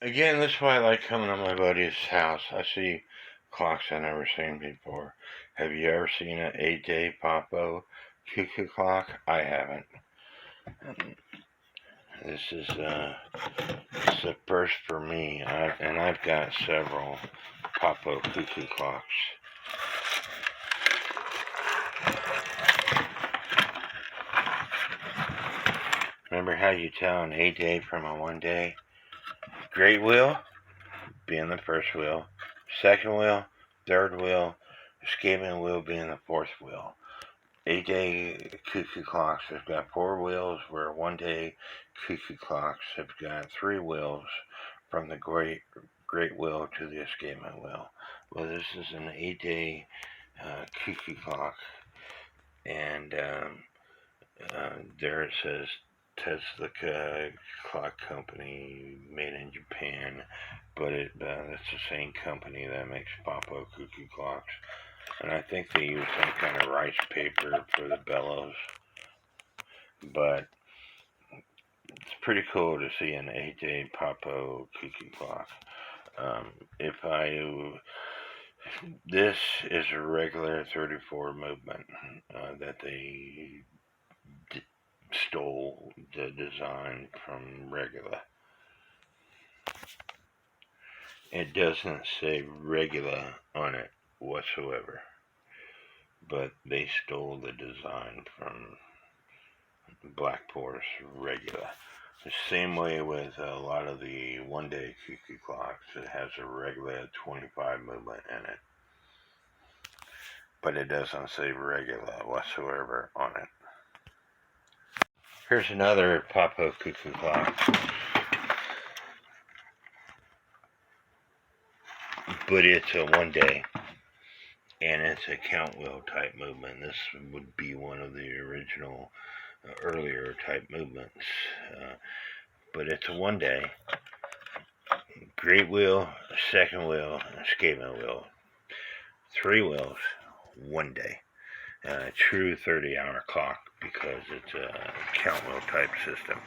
Again, that's why I like coming to my buddy's house. I see clocks I've never seen before. Have you ever seen an 8-day Poppo cuckoo clock? I haven't. This is it's a first for me, and I've got several Poppo cuckoo clocks. Remember how you tell an 8-day from a 1-day? Great wheel being the first wheel, second wheel, third wheel, escapement wheel being the fourth wheel. 8-day cuckoo clocks have got 4 wheels, where 1-day cuckoo clocks have got 3 wheels from the great wheel to the escapement wheel. Well, this is an 8-day cuckoo clock, and there it says Tesla Clock Company, made in Japan, but it's the same company that makes Poppo cuckoo clocks. And I think they use some kind of rice paper for the bellows. But it's pretty cool to see an 8-day Poppo cuckoo clock. This is a regular 34 movement that they stole the design from regular. It doesn't say regular on it whatsoever, but they stole the design from Blackpool's regular. The same way with a lot of the 1-day cuckoo clocks, it has a regular 25 movement in it, but it doesn't say regular whatsoever on it. Here's another Poppo cuckoo clock, but it's a 1-day, and it's a count wheel type movement. This would be one of the original earlier type movements, but it's a 1-day. Great wheel, second wheel, escapement wheel. 3 wheels, 1-day. True 30-hour clock, because it's a count wheel type system.